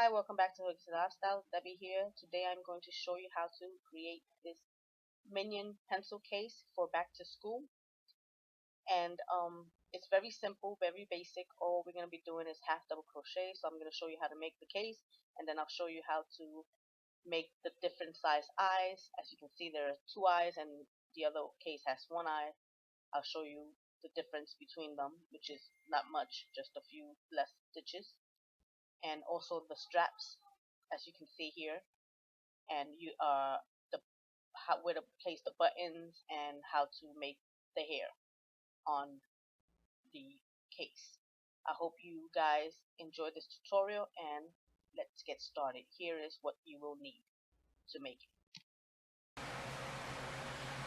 Hi, welcome back to hookingisalifestyle. Debbie here. Today I'm going to show you how to create this Minion pencil case for back to school. And it's very simple, very basic. All we're going to be doing is half double crochet. So I'm going to show you how to make the case, and then I'll show you how to make the different size eyes. As you can see, there are two eyes and the other case has one eye. I'll show you the difference between them, which is not much, just a few less stitches. And also the straps, as you can see here, and where to place the buttons and how to make the hair on the case. I hope you guys enjoy this tutorial, and let's get started. Here is what you will need to make it.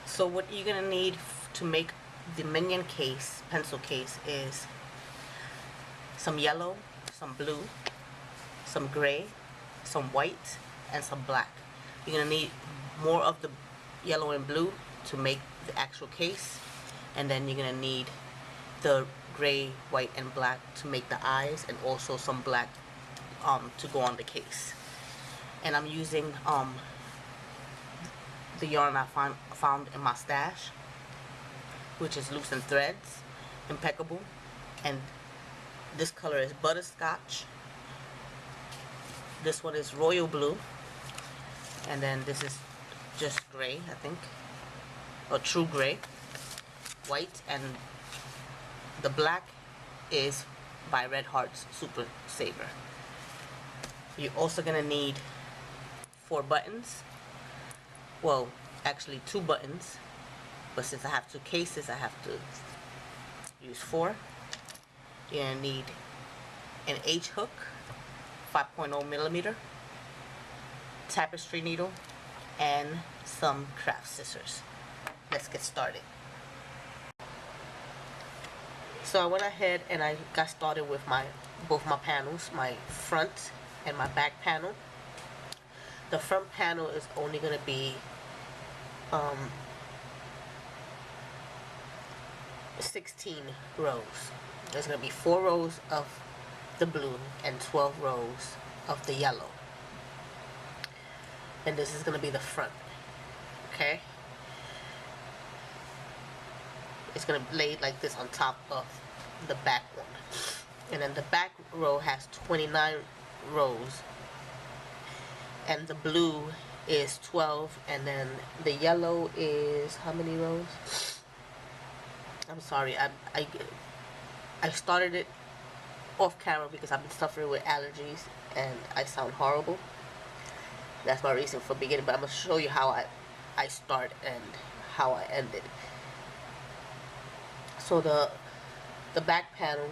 So what you're gonna need to make the Minion case, pencil case, is some yellow, some blue, some gray, some white, and some black. You're gonna need more of the yellow and blue to make the actual case, and then you're gonna need the gray, white, and black to make the eyes, and also some black to go on the case. And I'm using the yarn I found in my stash, which is Loose and Threads, impeccable, and this color is butterscotch. This one is royal blue, and then this is just gray, I think, or true gray, white, and the black is by Red Hearts Super Saver. You're also gonna need 4 buttons. Well, actually 2 buttons, but since I have 2 cases, I have to use 4. You're gonna need an H hook, 5.0 millimeter, tapestry needle, and some craft scissors. Let's get started. So I went ahead and I got started with both my panels, my front and my back panel. The front panel is only going to be 16 rows. There's going to be 4 rows of the blue and 12 rows of the yellow. And this is going to be the front. Okay? It's going to be laid like this on top of the back one. And then the back row has 29 rows. And the blue is 12. And then the yellow is how many rows? I'm sorry. I started it off camera because I've been suffering with allergies and I sound horrible. That's my reason for beginning, but I'm going to show you how I start and how I end it. So the back panel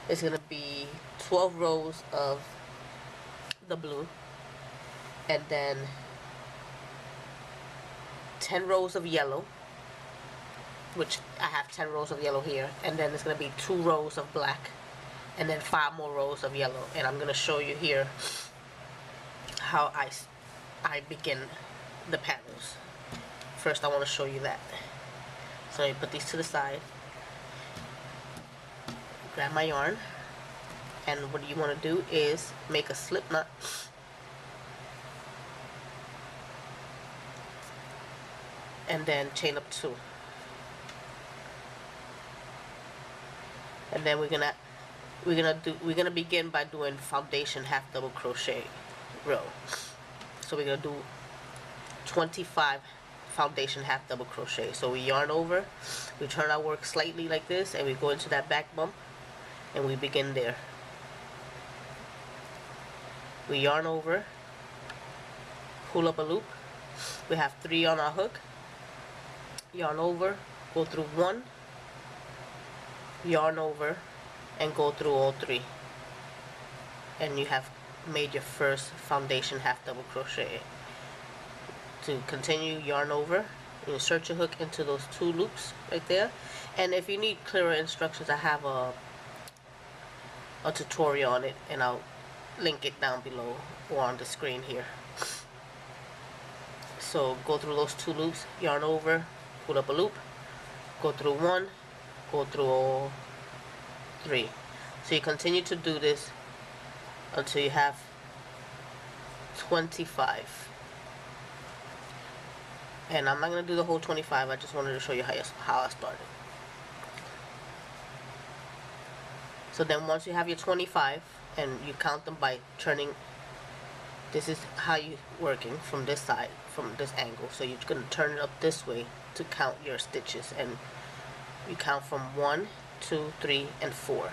is going to be 12 rows of the blue, and then 10 rows of yellow, which I have 10 rows of yellow here, and then it's going to be 2 rows of black, and then 5 more rows of yellow. And I'm going to show you here how I begin the panels. First I want to show you that. So I put these to the side, grab my yarn, and what you want to do is make a slip knot, and then chain up 2. And then we're gonna begin by doing foundation half double crochet row. So we're gonna do 25 foundation half double crochet. So we yarn over, we turn our work slightly like this, and we go into that back bump, and we begin there. We yarn over, pull up a loop. We have 3 on our hook. Yarn over, go through 1, yarn over, and go through all 3, and you have made your first foundation half double crochet. To continue, yarn over, you insert your hook into those 2 loops right there. And if you need clearer instructions, I have a tutorial on it, and I'll link it down below or on the screen here. So go through those 2 loops, yarn over, pull up a loop, go through 1, go through all 3. So you continue to do this until you have 25. And I'm not going to do the whole 25. I just wanted to show you how I started. So then once you have your 25, and you count them by turning, this is how you working from this side, from this angle. So you're going to turn it up this way to count your stitches, and you count from 1, 2, 3, and 4.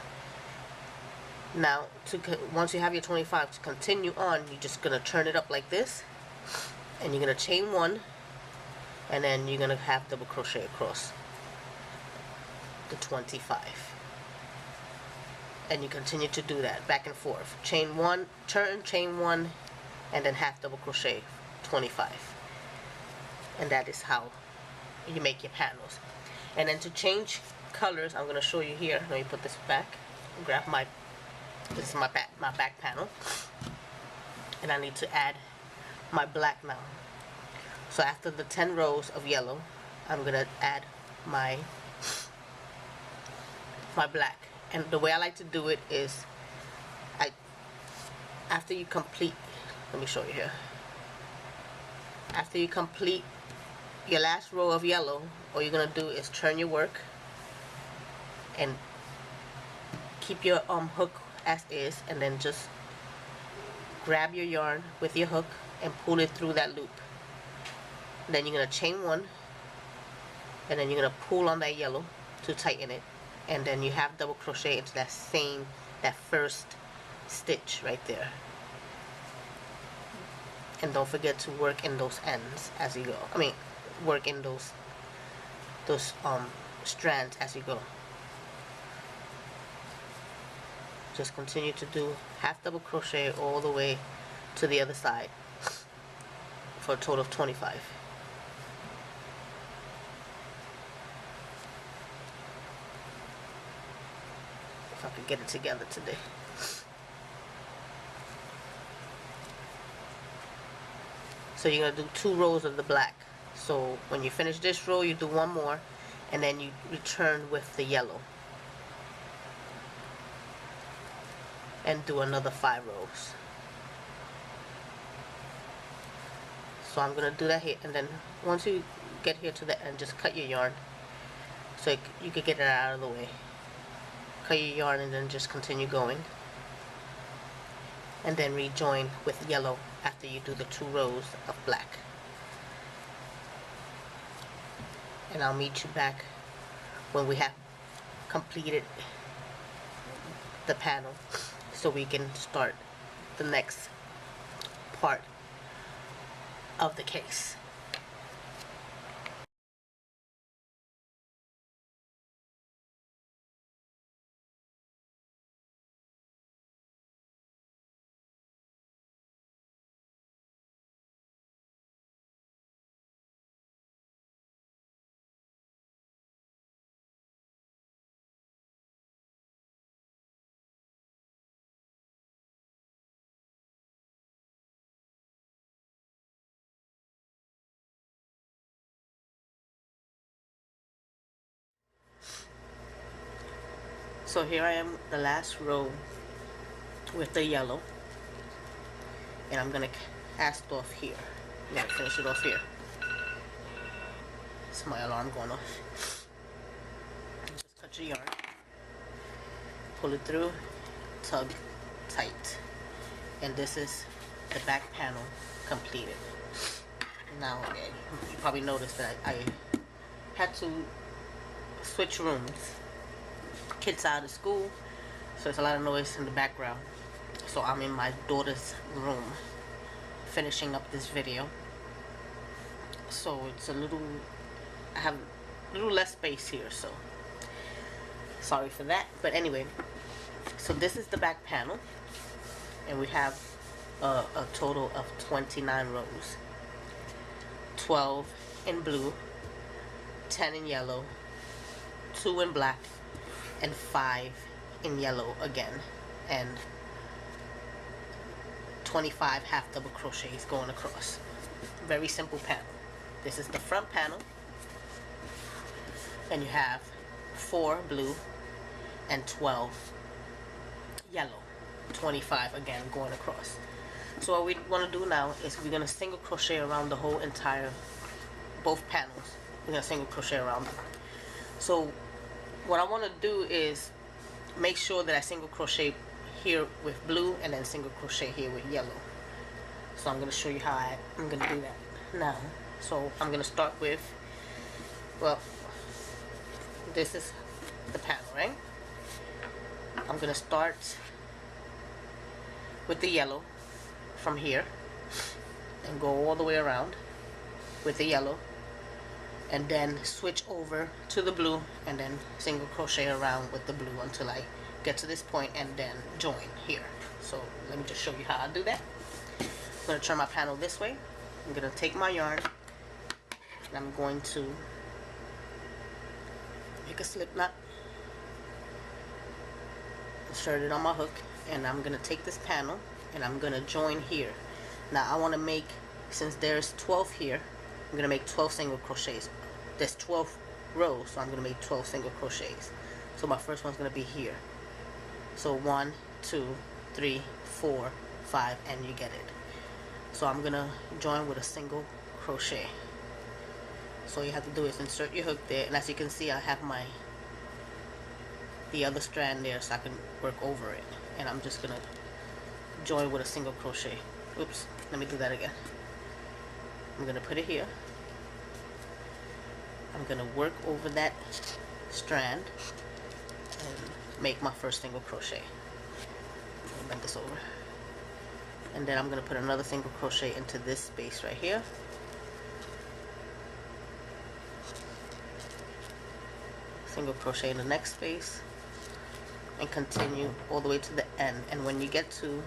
Now, once you have your 25, to continue on, you're just going to turn it up like this, and you're going to chain 1, and then you're going to have double crochet across the 25. And you continue to do that back and forth. Chain 1, turn, chain 1, and then half double crochet 25. And that is how you make your panels. And then to change colors, I'm going to show you here. Let me put this back. Grab this is my back panel. And I need to add my black now. So after the 10 rows of yellow, I'm going to add my black. And the way I like to do it is, after you complete, let me show you here. After you complete your last row of yellow, all you're gonna do is turn your work and keep your hook as is, and then just grab your yarn with your hook and pull it through that loop. Then you're gonna chain 1, and then you're gonna pull on that yellow to tighten it, and then you have double crochet into that first stitch right there. And don't forget to work in those ends as you go. I mean, work in those strands as you go. Just continue to do half double crochet all the way to the other side for a total of 25. If I could get it together today. So you're going to do 2 rows of the black. So when you finish this row, you do 1 more, and then you return with the yellow. And do another 5 rows. So I'm going to do that here, and then once you get here to the end, just cut your yarn so you could get it out of the way. Cut your yarn and then just continue going, and then rejoin with yellow after you do the 2 rows of black. And I'll meet you back when we have completed the panel, so we can start the next part of the case. So here I am, the last row with the yellow, and I'm gonna cast off here. I'm gonna finish it off here. It's my alarm going off. Just cut your yarn, pull it through, tug tight, and this is the back panel completed. Now, you probably noticed that I had to switch rooms. Kids out of school, so there's a lot of noise in the background. So I'm in my daughter's room finishing up this video. So it's I have a little less space here, so sorry for that. But anyway, so this is the back panel, and we have a total of 29 rows. 12 in blue, 10 in yellow, 2 in black, and 5 in yellow again, and 25 half double crochets going across. Very simple panel. This is the front panel, and you have 4 blue and 12 yellow. 25 again going across. So what we want to do now is we're going to single crochet around the whole entire, both panels. We're going to single crochet around them. So what I want to do is make sure that I single crochet here with blue and then single crochet here with yellow. So I'm going to show you how I'm going to do that now. So I'm going to start with, well, this is the panel, right? I'm going to start with the yellow from here and go all the way around with the yellow, and then switch over to the blue and then single crochet around with the blue until I get to this point and then join here. So let me just show you how I do that. I'm going to turn my panel this way. I'm going to take my yarn and I'm going to make a slip knot, insert it on my hook, and I'm going to take this panel and I'm going to join here. Now I want to make, since there's 12 here, I'm going to make 12 single crochets. There's 12 rows, so I'm going to make 12 single crochets. So my first one's going to be here. So 1, 2, 3, 4, 5, and you get it. So I'm going to join with a single crochet. So all you have to do is insert your hook there, and as you can see I have the other strand there so I can work over it, and I'm just going to join with a single crochet. Oops, let me do that again. I'm going to put it here. I'm going to work over that strand and make my first single crochet. Bend this over. And then I'm going to put another single crochet into this space right here. Single crochet in the next space. And continue all the way to the end. And when you get to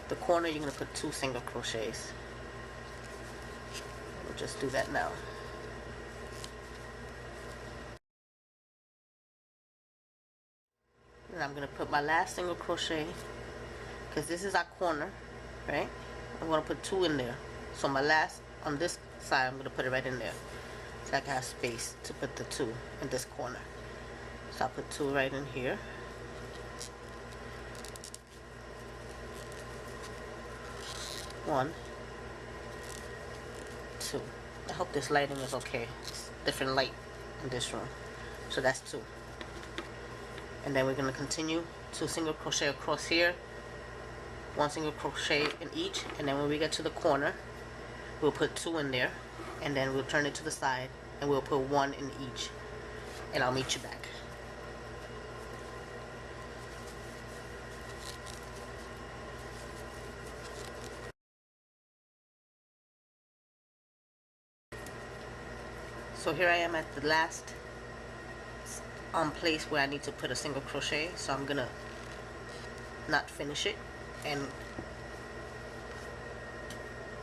the corner, you're going to put 2 single crochets. We'll just do that now. And I'm going to put my last single crochet, because this is our corner, right? I'm going to put 2 in there. So my last, on this side, I'm going to put it right in there. So I can have space to put the 2 in this corner. So I'll put 2 right in here. One, 2. I hope this lighting is okay. It's different light in this room. So that's 2. And then we're going to continue 2 single crochet across here, 1 single crochet in each, and then when we get to the corner we'll put 2 in there, and then we'll turn it to the side and we'll put 1 in each, and I'll meet you back. So here I am at the last place where I need to put a single crochet, so I'm gonna not finish it and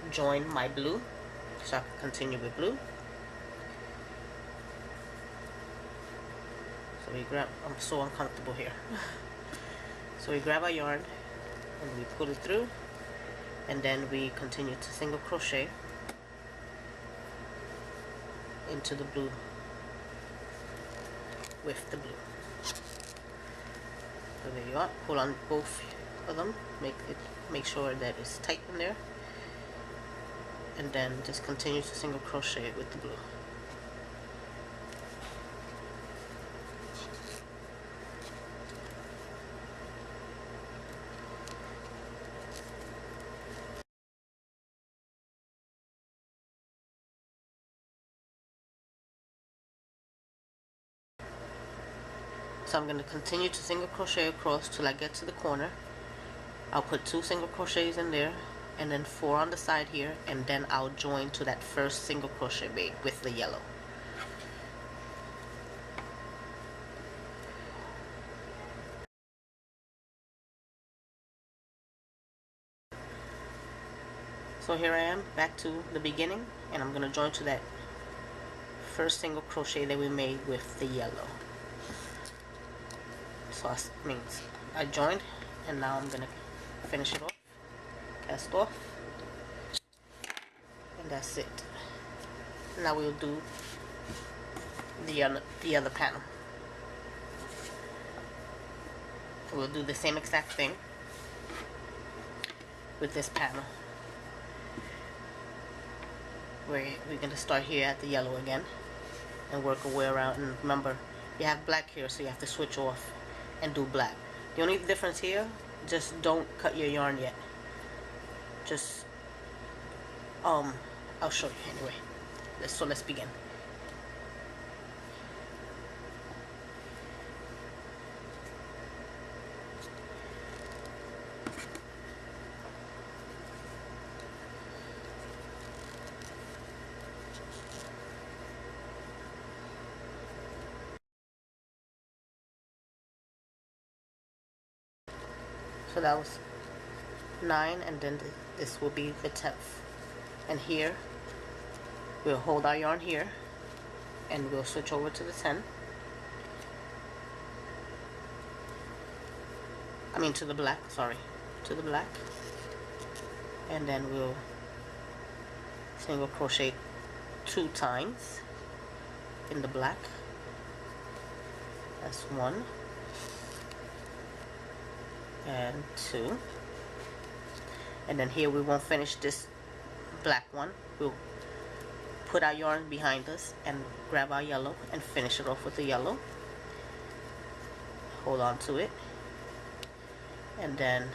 join my blue so I can continue with blue. So we grab, I'm so uncomfortable here. So we grab our yarn and we pull it through, and then we continue to single crochet into the blue with the blue. So there you are. Pull on both of them, make sure that it's tight in there, and then just continue to single crochet with the blue. So I'm going to continue to single crochet across till I get to the corner. I'll put 2 single crochets in there and then 4 on the side here, and then I'll join to that first single crochet bead with the yellow. So here I am back to the beginning, and I'm going to join to that first single crochet that we made with the yellow. So I joined, and now I'm going to finish it off, cast off, and that's it. Now we'll do the other panel. We'll do the same exact thing. with this panel. We're gonna start here at the yellow again and work our way around. And remember, you have black here, so you have to switch off and do black. The only difference here, just don't cut your yarn yet. Just I'll show you anyway. Let's begin. So that was 9, and then this will be the 10th. And here we'll hold our yarn here and we'll switch over to the 10. I mean to the black, sorry, to the black. And then we'll single crochet 2 times in the black. That's 1 and 2. And then here we won't finish this black one. We'll put our yarn behind us and grab our yellow and finish it off with the yellow. Hold on to it and then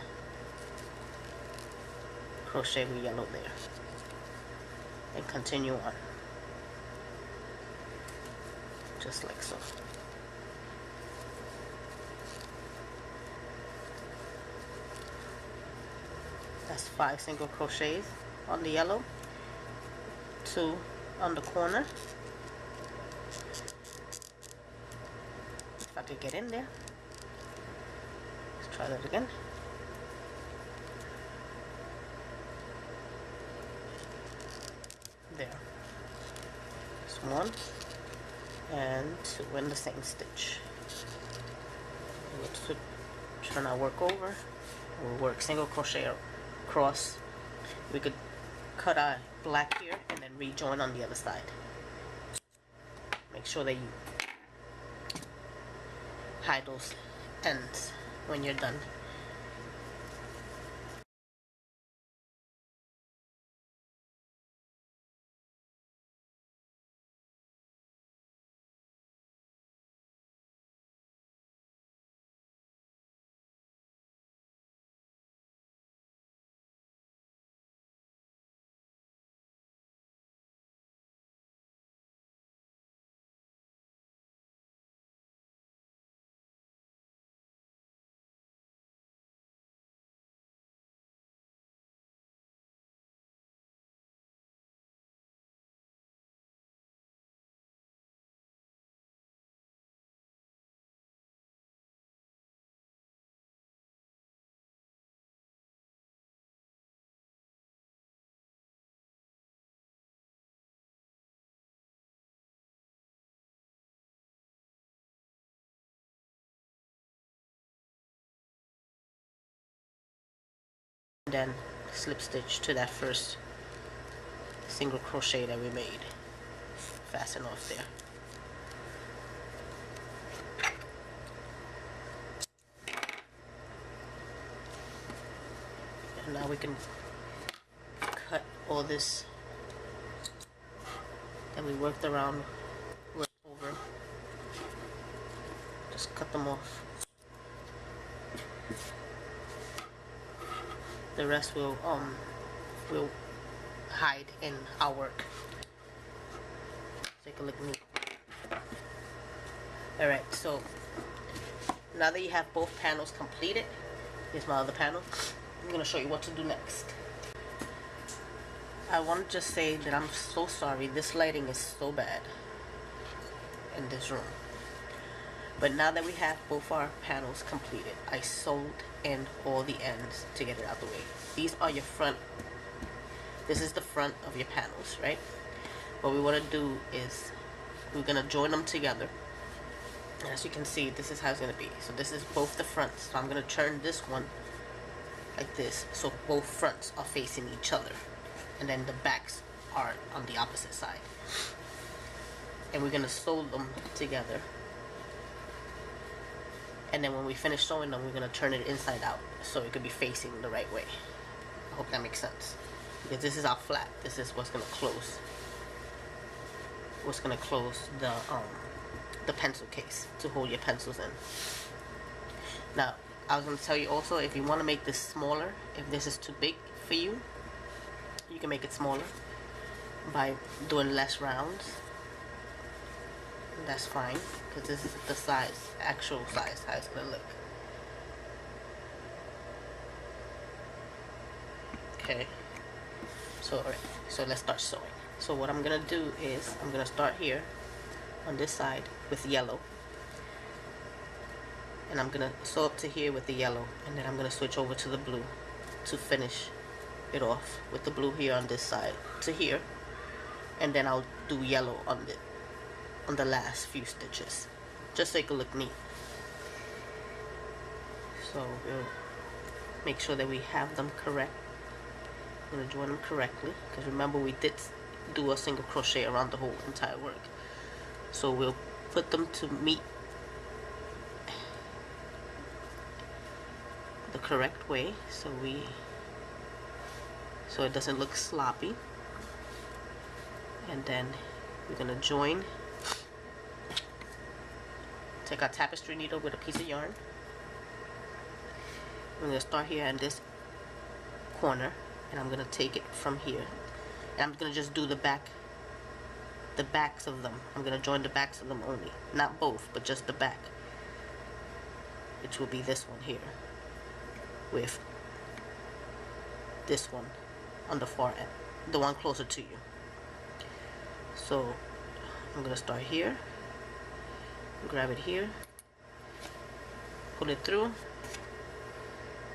crochet with yellow there and continue on just like so. That's 5 single crochets on the yellow, 2 on the corner. If I could get in there. Let's try that again. There. Just 1 and 2 in the same stitch. Let's turn our work over. We'll work single crochet across. We could cut our black here and then rejoin on the other side. Make sure that you hide those ends when you're done. Then slip stitch to that first single crochet that we made. Fasten off there. And now we can cut all this that we worked around, worked over. Just cut them off. The rest will hide in our work. Take a look neat. Alright, so now that you have both panels completed, here's my other panel. I'm going to show you what to do next. I want to just say that I'm so sorry. This lighting is so bad in this room. But now that we have both our panels completed, I sewed in all the ends to get it out the way. These are your front. This is the front of your panels, right? What we want to do is we're going to join them together. And as you can see, this is how it's going to be. So this is both the fronts. So I'm going to turn this one like this. So both fronts are facing each other. And then the backs are on the opposite side. And we're going to sew them together. And then when we finish sewing them, we're going to turn it inside out so it could be facing the right way. I hope that makes sense. Because this is our flap. This is what's gonna close. What's gonna close the pencil case to hold your pencils in. Now, I was gonna tell you also, if you want to make this smaller, if this is too big for you, you can make it smaller by doing less rounds. That's fine, because this is the size, actual size, how it's gonna look. Okay, so alright, so let's start sewing. So what I'm gonna do is I'm gonna start here on this side with yellow, and I'm gonna sew up to here with the yellow, and then I'm gonna switch over to the blue to finish it off with the blue here on this side to here, and then I'll do yellow on the last few stitches, just so it can look neat. So we'll make sure that we have them correct. I'm gonna join them correctly, because remember we did do a single crochet around the whole entire work. So we'll put them to meet the correct way, so it doesn't look sloppy. And then we're gonna join. Take our tapestry needle with a piece of yarn. I'm gonna start here in this corner, and I'm gonna take it from here, and I'm gonna just do the backs of them. I'm gonna join the backs of them only, not both, but just the back, which will be this one here with this one on the far end, the one closer to you. So I'm gonna start here, grab it here, pull it through,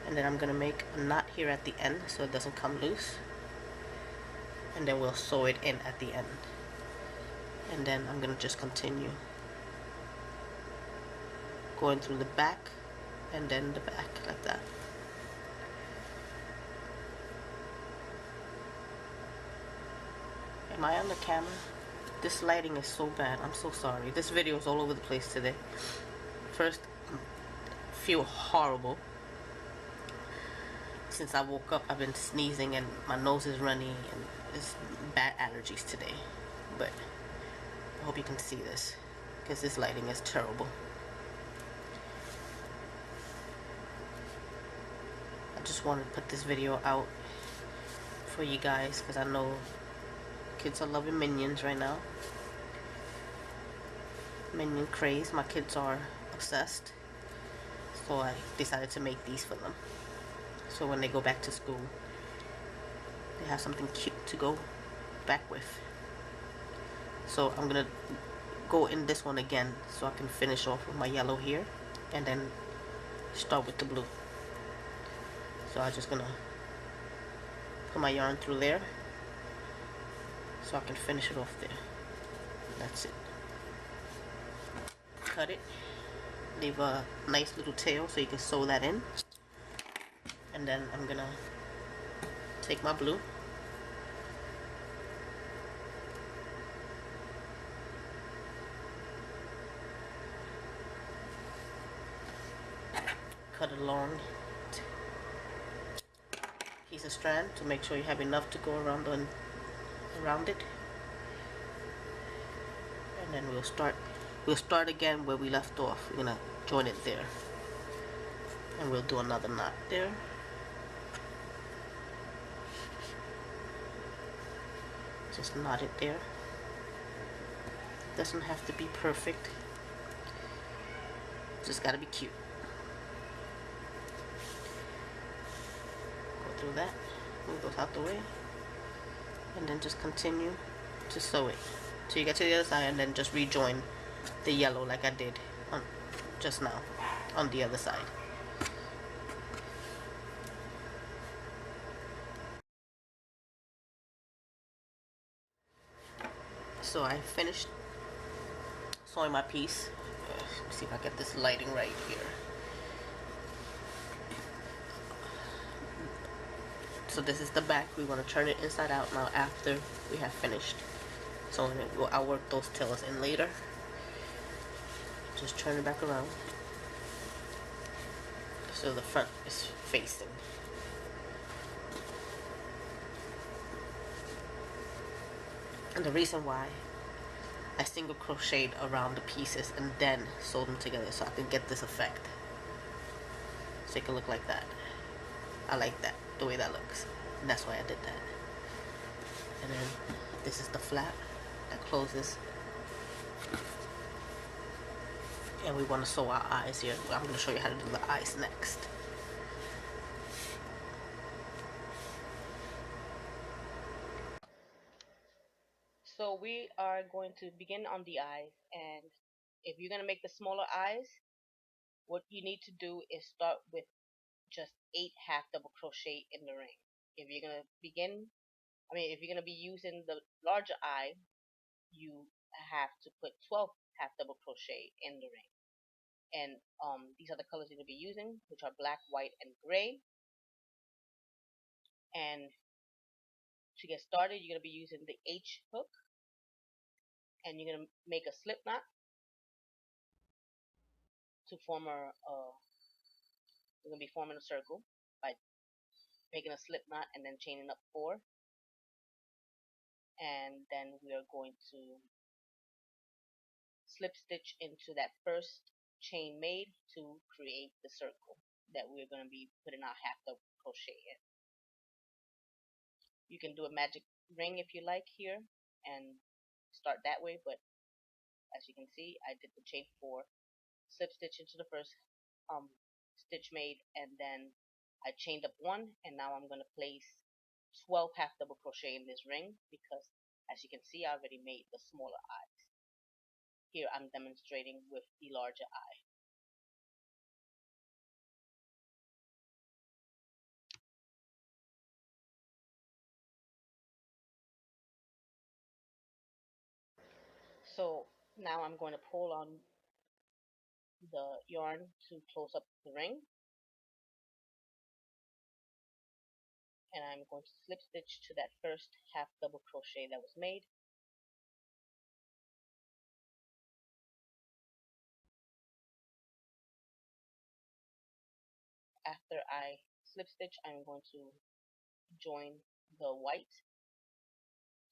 and then I'm gonna make a knot here at the end so it doesn't come loose, and then we'll sew it in at the end. And then I'm gonna just continue going through the back and then the back like that. Am I on the camera? This lighting is so bad. I'm so sorry. This video is all over the place today. First, I feel horrible. Since I woke up, I've been sneezing and my nose is runny, and it's bad allergies today. But I hope you can see this, because this lighting is terrible. I just wanted to put this video out for you guys, because I know kids are loving Minions right now. Minion craze. My kids are obsessed. So I decided to make these for them. So when they go back to school, they have something cute to go back with. So I'm gonna go in this one again so I can finish off with my yellow here, and then start with the blue. So I'm just gonna put my yarn through there so I can finish it off there. That's it. Cut it, leave a nice little tail so you can sew that in, and then I'm gonna take my blue, cut a long piece of strand to make sure you have enough to go around it, and then we'll start again where we left off. We're gonna join it there, and we'll do another knot there, just knot it there. Doesn't have to be perfect, just gotta be cute. Go through that, move those out the way, and then just continue to sew it till you get to the other side, and then just rejoin the yellow like I did on just now on the other side. So I finished sewing my piece. Let me see if I get this lighting right here. So this is the back. We want to turn it inside out now after we have finished. So I'll work those tails in later. Just turn it back around so the front is facing. And the reason why I single crocheted around the pieces and then sewed them together so I can get this effect. So it can look like that. I like that, the way that looks. And that's why I did that. And then this is the flap that closes. And we want to sew our eyes here. I'm going to show you how to do the eyes next. So we are going to begin on the eyes, and if you're going to make the smaller eyes, what you need to do is start with just 8 half double crochet in the ring. If you're going to if you're going to be using the larger eye, you have to put 12 half double crochet in the ring. And these are the colors you're going to be using, which are black, white, and gray. And to get started, you're going to be using the H hook, and you're going to make a slip knot to form you're going to be forming a circle by making a slip knot and then chaining up 4. And then we are going to slip stitch into that first chain made to create the circle that we're going to be putting our half double crochet in. You can do a magic ring if you like here and start that way, but as you can see, I did the chain 4, slip stitch into the first stitch made, and then I chained up 1, and now I'm going to place 12 half double crochet in this ring because, as you can see, I already made the smaller eyes. Here I'm demonstrating with the larger eye. So now I'm going to pull on the yarn to close up the ring, and I'm going to slip stitch to that first half double crochet that was made. After I slip stitch, I'm going to join the white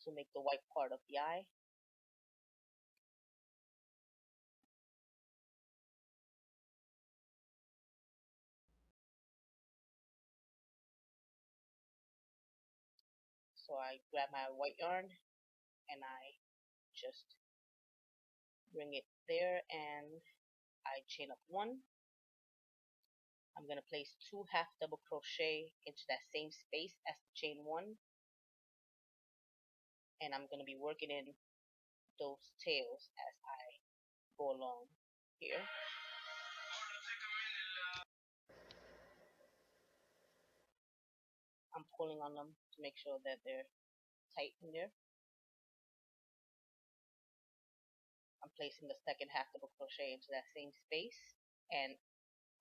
to make the white part of the eye. So I grab my white yarn and I just bring it there, and I chain up 1. I'm going to place 2 half double crochet into that same space as the chain 1, and I'm going to be working in those tails as I go along here. I'm pulling on them to make sure that they're tight in there. I'm placing the second half double crochet into that same space, and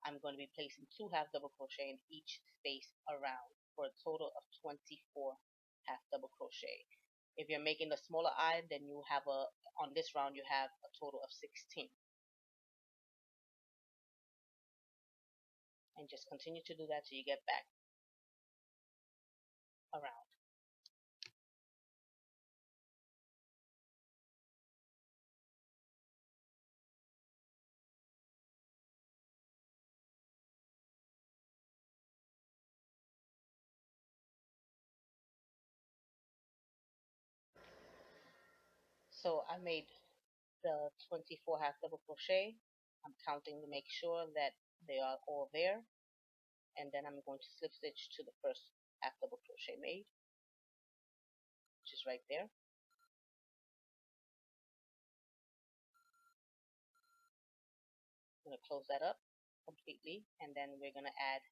I'm going to be placing 2 half double crochet in each space around for a total of 24 half double crochet. If you're making the smaller eye, then you have on this round you have a total of 16. And just continue to do that till you get back around. So I made the 24 half double crochet. I'm counting to make sure that they are all there, and then I'm going to slip stitch to the first half double crochet made, which is right there. I'm going to close that up completely, and then we're going to add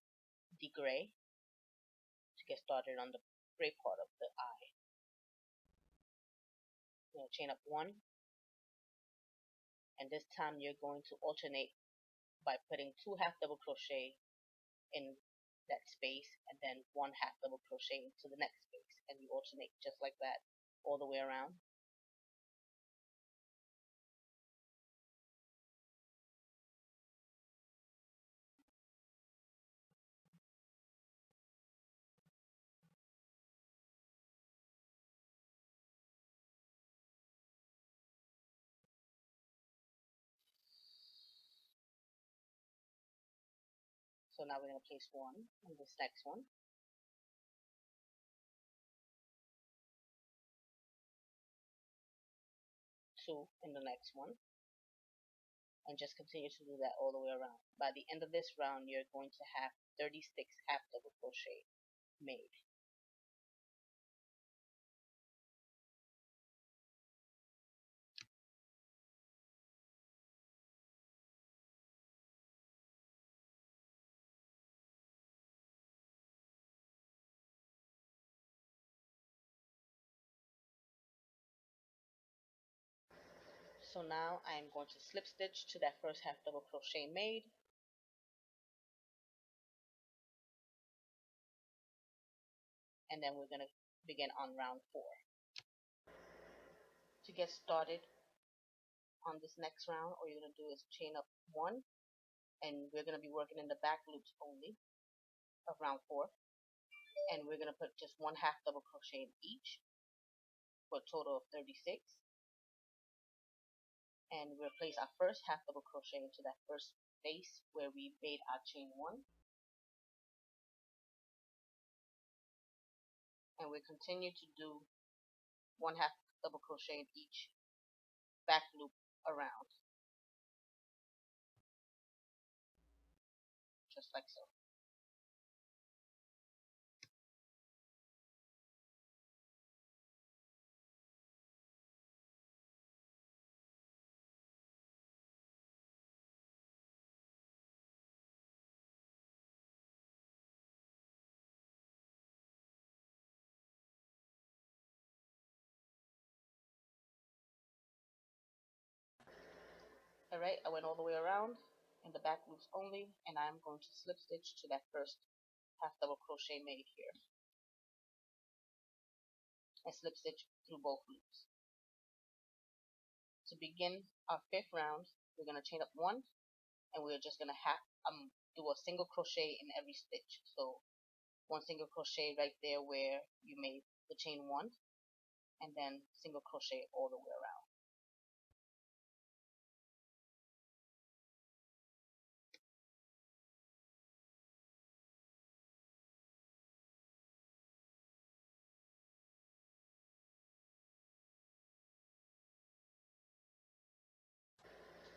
the gray to get started on the gray part of the eye. I'm going to chain up 1, and this time you're going to alternate by putting 2 half double crochet in that space and then 1 half double crochet into the next space, and you alternate just like that all the way around. So now we're going to place 1 in this next one. 2 in the next one. And just continue to do that all the way around. By the end of this round, you're going to have 36 half double crochet made. So now I'm going to slip stitch to that first half double crochet made, and then we're going to begin on round 4. To get started on this next round, all you're going to do is chain up 1, and we're going to be working in the back loops only of round 4, and we're going to put just 1 half double crochet in each for a total of 36, and we'll place our first half double crochet into that first space where we made our chain 1, and we continue to do 1 half double crochet in each back loop around, just like so. Alright, I went all the way around in the back loops only, and I'm going to slip stitch to that first half double crochet made here, and slip stitch through both loops. To begin our 5th round, we're going to chain up 1, and we're just going to do a single crochet in every stitch. So 1 single crochet right there where you made the chain 1, and then single crochet all the way around.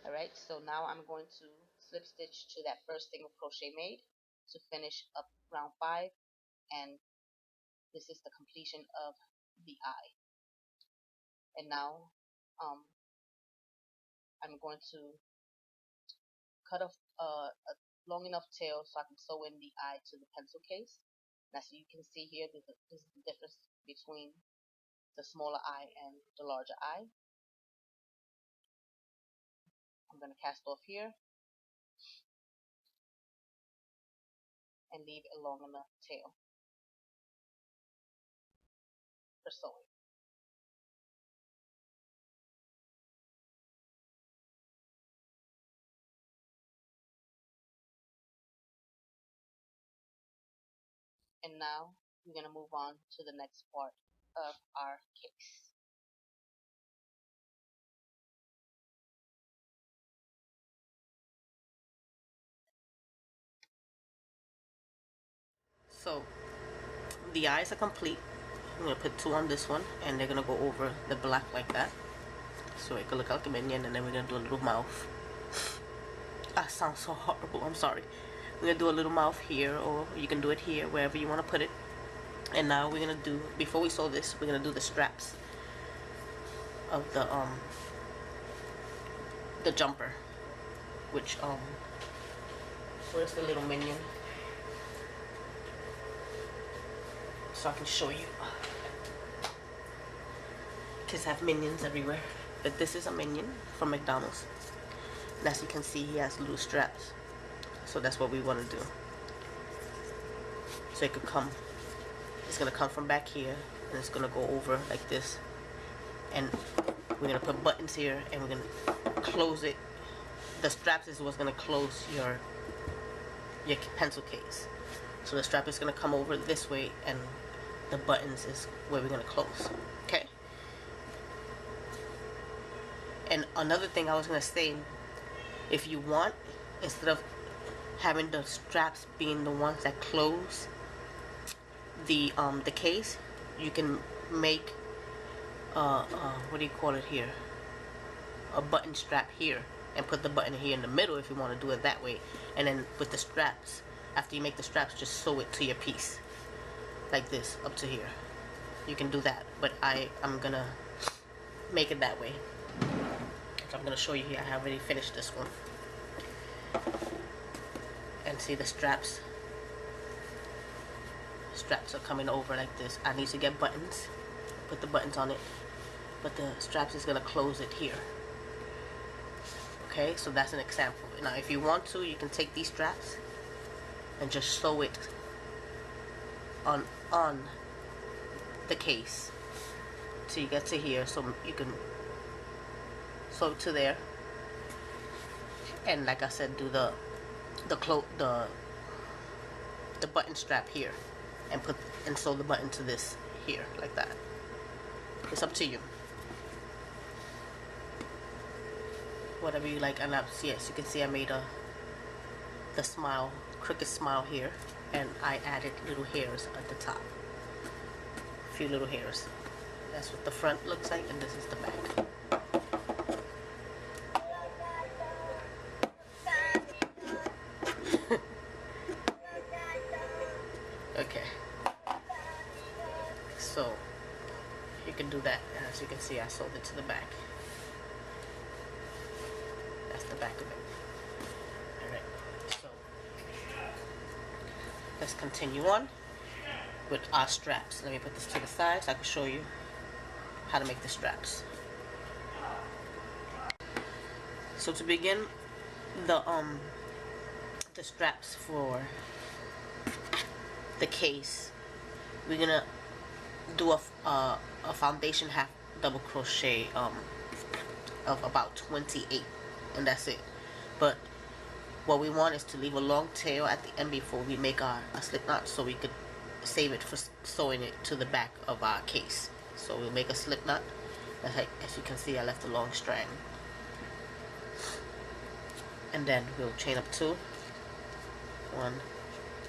Alright, so now I'm going to slip stitch to that first single crochet made to finish up round 5, and this is the completion of the eye. And now I'm going to cut off a long enough tail so I can sew in the eye to the pencil case. Now, so you can see here, this is the difference between the smaller eye and the larger eye. I'm going to cast off here and leave a long enough tail for sewing. And now we're going to move on to the next part of our case. So the eyes are complete. I'm going to put 2 on this one, and they're going to go over the black like that, so it could look like a minion. And then we're going to do a little mouth. That sounds so horrible, I'm sorry. We're going to do a little mouth here, or you can do it here, wherever you want to put it. And now we're going to do, before we sew this, we're going to do the straps of the jumper, which where's the little minion, so I can show you. Kids have minions everywhere, but this is a minion from McDonald's, and as you can see, he has little straps, so that's what we want to do. So it could come, it's going to come from back here, and it's going to go over like this, and we're going to put buttons here, and we're going to close it. The straps is what's going to close your pencil case. So the strap is going to come over this way, and the buttons is where we're going to close. Okay? And another thing I was going to say, if you want, instead of having the straps being the ones that close the case, you can make what do you call it here, a button strap here, and put the button here in the middle if you want to do it that way. And then with the straps, after you make the straps, just sew it to your piece like this up to here. You can do that, but I'm gonna make it that way. So I'm gonna show you here. I have already finished this one. And see the straps are coming over like this. I need to get buttons, put the buttons on it, but the straps is gonna close it here. Okay, so that's an example. Now if you want to, you can take these straps and just sew it on the case till you get to here, so you can sew it to there. And like I said, do the button strap here, and sew the button to this here like that. It's up to you, whatever you like. And yes, you can see I made the smile, crooked smile here, and I added little hairs at the top, a few little hairs. That's what the front looks like, and this is the back. Okay, so you can do that, and as you can see, I sewed it to the back. That's the back of it. Alright, so let's continue on with our straps. Let me put this to the side so I can show you how to make the straps. So to begin, the straps for the case, we're gonna do a foundation half double crochet of about 28, and that's it. But what we want is to leave a long tail at the end before we make a slip knot, so we could save it for sewing it to the back of our case. So we'll make a slip knot. As you can see, I left a long strand, and then we'll chain up 2, 1,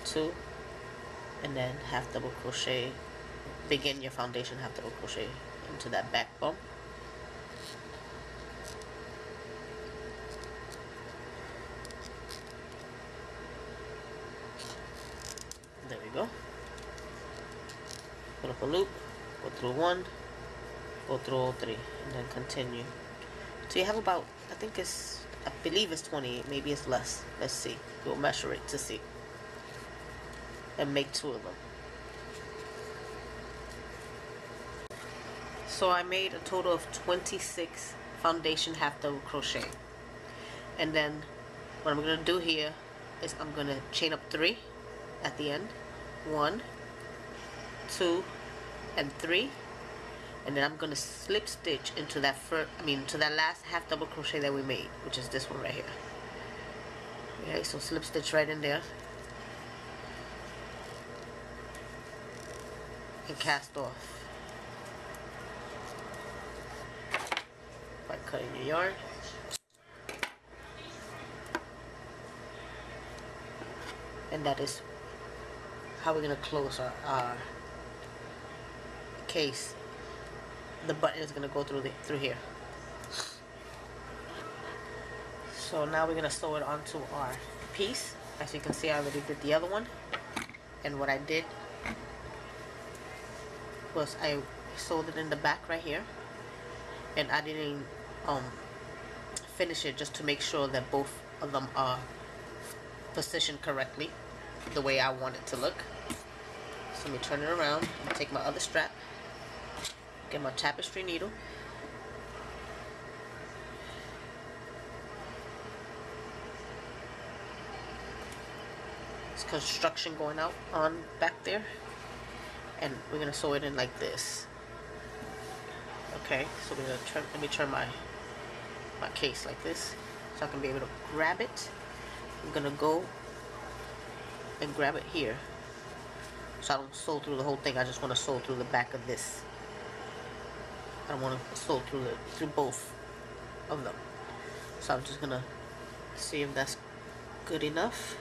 2, and then half double crochet. Begin your foundation half double crochet into that back bump. There we go. Put up a loop, go through 1, go through all 3, and then continue. So you have about, I believe it's 28, maybe it's less. Let's see. We'll measure it to see. And make 2 of them. So I made a total of 26 foundation half double crochet. And then what I'm going to do here is I'm going to chain up 3 at the end. 1, 2, and 3. And then I'm going to slip stitch into that to that last half double crochet that we made, which is this one right here. Okay, so slip stitch right in there. And cast off by cutting your yarn. And that is how we're going to close our case. The button is going to go through here. So now we're going to sew it onto our piece. As you can see, I already did the other one. And what I did was I sewed it in the back right here, and I didn't finish it just to make sure that both of them are positioned correctly the way I want it to look. So let me turn it around and take my other strap, get my tapestry needle, it's construction going out on back there, and we're gonna sew it in like this. Okay, so we're gonna let me turn my case like this so I can be able to grab it. I'm gonna go and grab it here so I don't sew through the whole thing. I just want to sew through the back of this. I don't want to sew through both of them. So I'm just gonna see if that's good enough.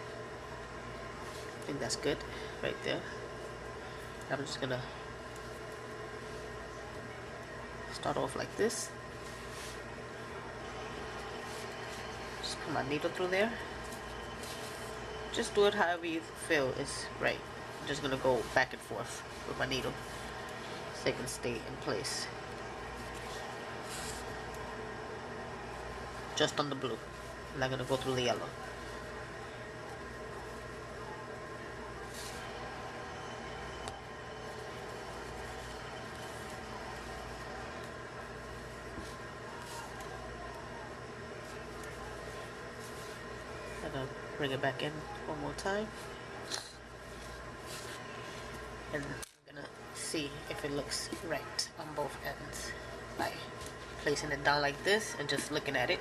think that's good right there. I'm just gonna start off like this. Just put my needle through there. Just do it however you feel is right. I'm just gonna go back and forth with my needle so it can stay in place. Just on the blue. I'm not gonna go through the yellow. I'm gonna bring it back in one more time. And I'm gonna see if it looks right on both ends by placing it down like this and just looking at it.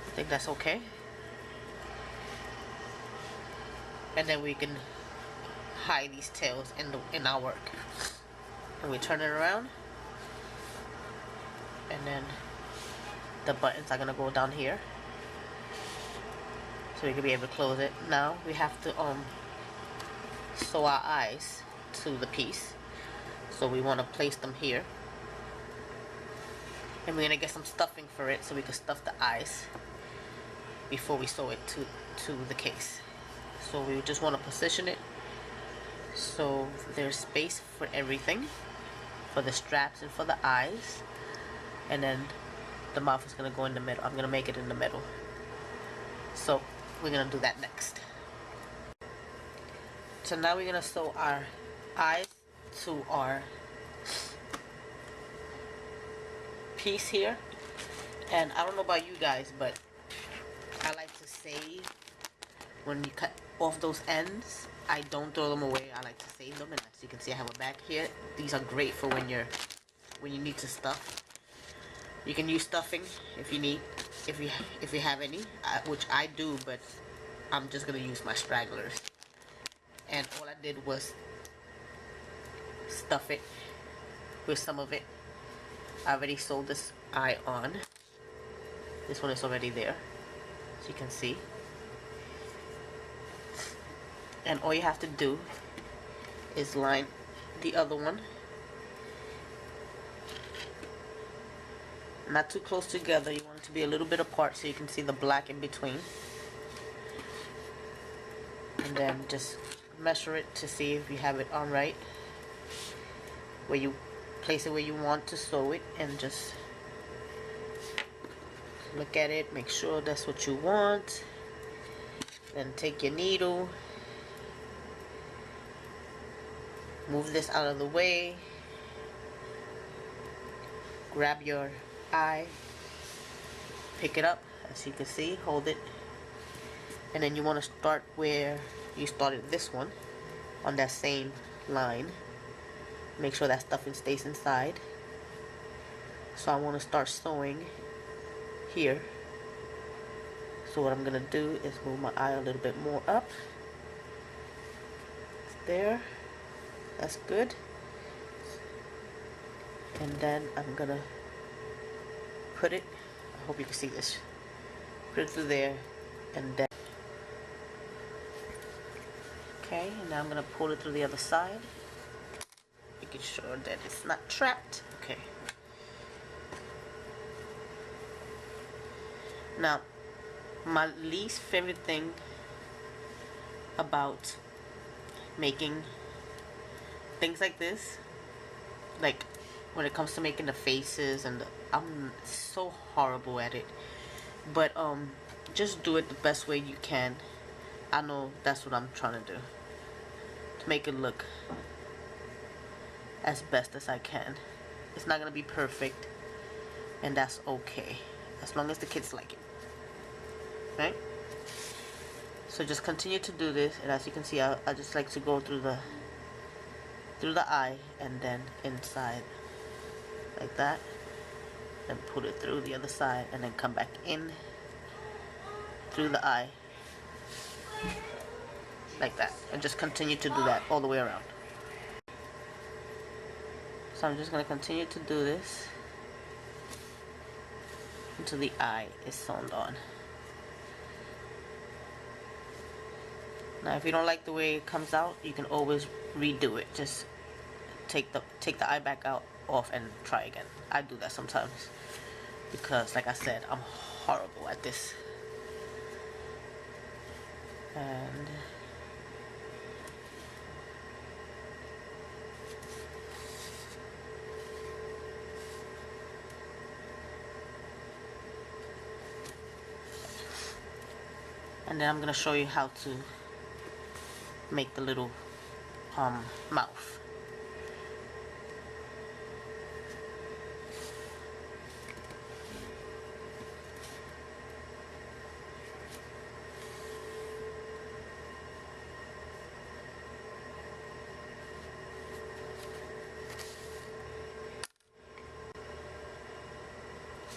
I think that's okay. And then we can hide these tails in our work. And we turn it around, and then the buttons are gonna go down here, so we can be able to close it. Now we have to sew our eyes to the piece, so we want to place them here, and we're gonna get some stuffing for it so we can stuff the eyes before we sew it to the case. So we just want to position it so there's space for everything, for the straps and for the eyes, and then the mouth is gonna go in the middle. I'm gonna make it in the middle. So we're gonna do that next. So now we're gonna sew our eyes to our piece here. And I don't know about you guys, but I like to save when you cut off those ends. I don't throw them away. I like to save them, and as you can see, I have a bag here. These are great for when you need to stuff. You can use stuffing if you need, if you have any, which I do, but I'm just gonna use my stragglers. And all I did was stuff it with some of it. I already sewed this eye on. This one is already there, as you can see. And all you have to do is line the other one, not too close together. You want it to be a little bit apart so you can see the black in between, and then just measure it to see if you have it on right, where you place it where you want to sew it, and just look at it, make sure that's what you want. Then take your needle, move this out of the way, grab your eye, pick it up, as you can see, hold it, and then you want to start where you started this one, on that same line. Make sure that stuffing stays inside. So I want to start sewing here. So what I'm gonna do is move my eye a little bit more up. There, that's good. And then I'm gonna put it, I hope you can see this, put it through there, and then okay, and now I'm gonna pull it through the other side, making sure that it's not trapped. Okay, now my least favorite thing about making things like this, like when it comes to making the faces and I'm so horrible at it, but just do it the best way you can. I know that's what I'm trying to do, to make it look as best as I can. It's not gonna be perfect, and that's okay, as long as the kids like it. Right? So just continue to do this, and as you can see, I just like to go through the eye and then inside like that, and pull it through the other side, and then come back in through the eye like that, and just continue to do that all the way around. So I'm just going to continue to do this until the eye is sewn on. Now if you don't like the way it comes out, you can always redo it. Just take the eye back out off and try again. I do that sometimes because, like I said, I'm horrible at this. And then I'm gonna show you how to make the little mouth.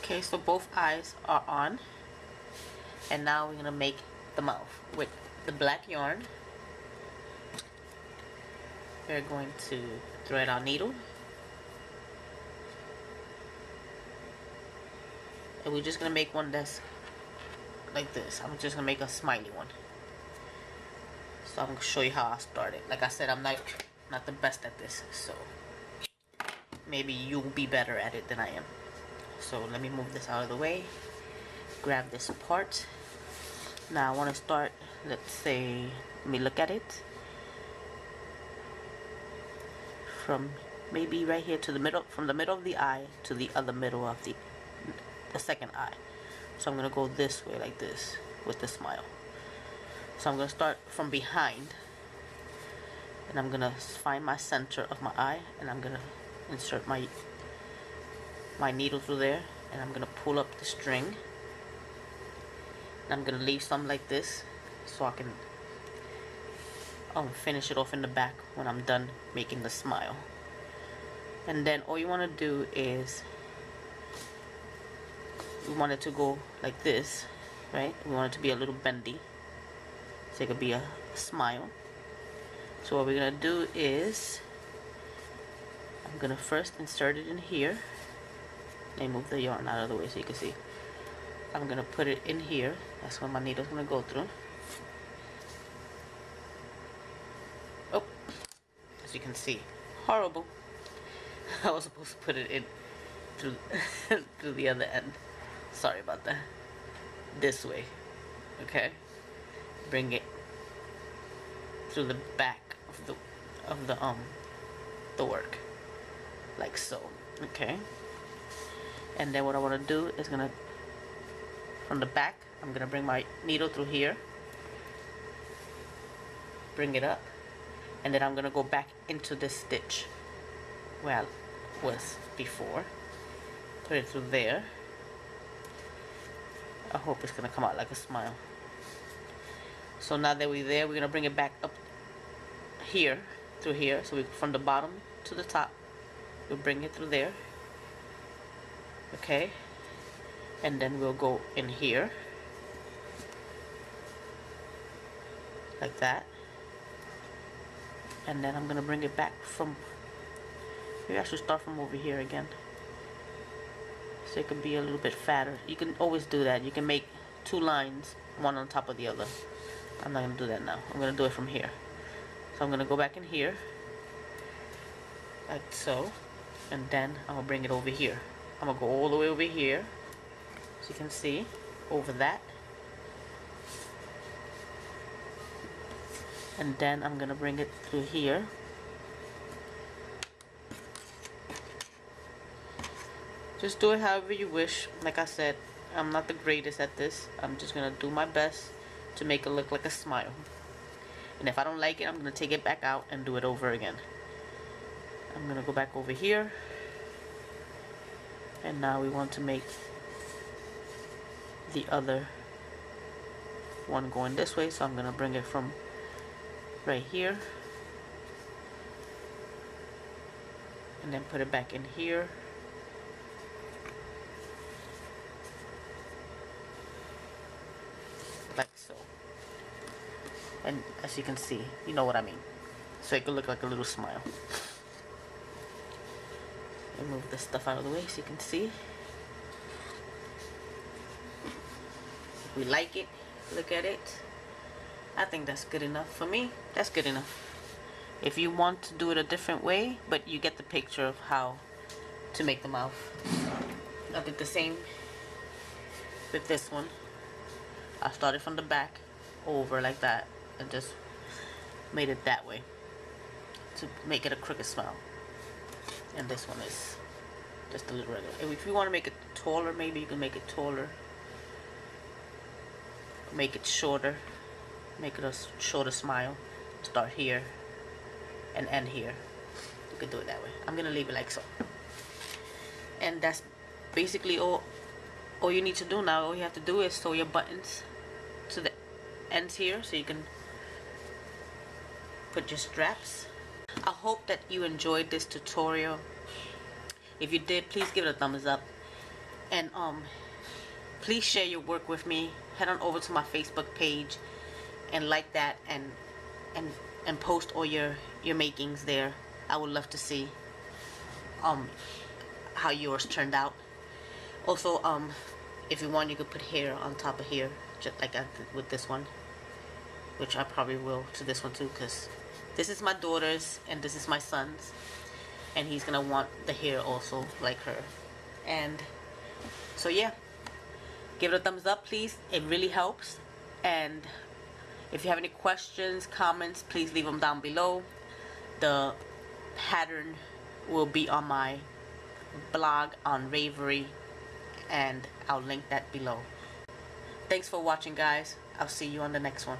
Okay, so both eyes are on, and now we're gonna make the mouth with the black yarn. We're going to thread our needle, and we're just gonna make one that's like this. I'm just gonna make a smiley one. So I'm gonna show you how I started. Like I said, I'm not the best at this, so maybe you'll be better at it than I am. So let me move this out of the way, grab this part. Now I want to start, let's say, let me look at it, from maybe right here to the middle, from the middle of the eye to the other middle of the second eye. So I'm going to go this way like this with the smile. So I'm going to start from behind, and I'm going to find my center of my eye, and I'm going to insert my needle through there, and I'm gonna pull up the string, and I'm gonna leave some like this so I can finish it off in the back when I'm done making the smile. And then all you want to do is, we want it to go like this, right? We want it to be a little bendy so it could be a smile. So what we're gonna do is, I'm gonna first insert it in here. Let me move the yarn out of the way so you can see. I'm gonna put it in here. That's where my needle's gonna go through. Oh, as you can see, horrible. I was supposed to put it in through through the other end. Sorry about that. This way, okay. Bring it through the back of the work, like so. Okay. And then what I want to do is from the back, I'm gonna bring my needle through here, bring it up, and then I'm gonna go back into this stitch where I was before, put it through there. I hope it's gonna come out like a smile. So now that we're there, we're gonna bring it back up here, through here. So from the bottom to the top, we'll bring it through there. Okay, and then we'll go in here like that, and then I'm gonna bring it back from, maybe I should start from over here again so it could be a little bit fatter. You can always do that. You can make two lines, one on top of the other. I'm not gonna do that now. I'm gonna do it from here. So I'm gonna go back in here like so, and then I'm gonna bring it over here. I'm gonna go all the way over here, so you can see, over that, and then I'm gonna bring it through here, just do it however you wish. Like I said, I'm not the greatest at this. I'm just gonna do my best to make it look like a smile, and if I don't like it, I'm gonna take it back out and do it over again. I'm gonna go back over here. And now we want to make the other one going this way, so I'm gonna bring it from right here and then put it back in here. Like so. And as you can see, you know what I mean. So it could look like a little smile. And move this stuff out of the way so you can see. If we like it, look at it. I think that's good enough. For me, that's good enough. If you want to do it a different way, but you get the picture of how to make the mouth. I did the same with this one. I started from the back over like that and just made it that way to make it a crooked smile. And this one is just a little regular. If you want to make it taller, maybe you can make it taller. Make it shorter. Make it a shorter smile. Start here and end here. You can do it that way. I'm gonna leave it like so. And that's basically all you need to do now. All you have to do is sew your buttons to the ends here so you can put your straps. I hope that you enjoyed this tutorial. If you did, please give it a thumbs up. And please share your work with me. Head on over to my Facebook page and like that and post all your makings there. I would love to see how yours turned out. Also, if you want, you could put hair on top of here, just like I did with this one, which I probably will to this one too, because this is my daughter's and this is my son's, and he's gonna want the hair also like her. And so yeah, give it a thumbs up, please. It really helps. And if you have any questions, comments, please leave them down below. The pattern will be on my blog on Ravelry, and I'll link that below. Thanks for watching, guys. I'll see you on the next one.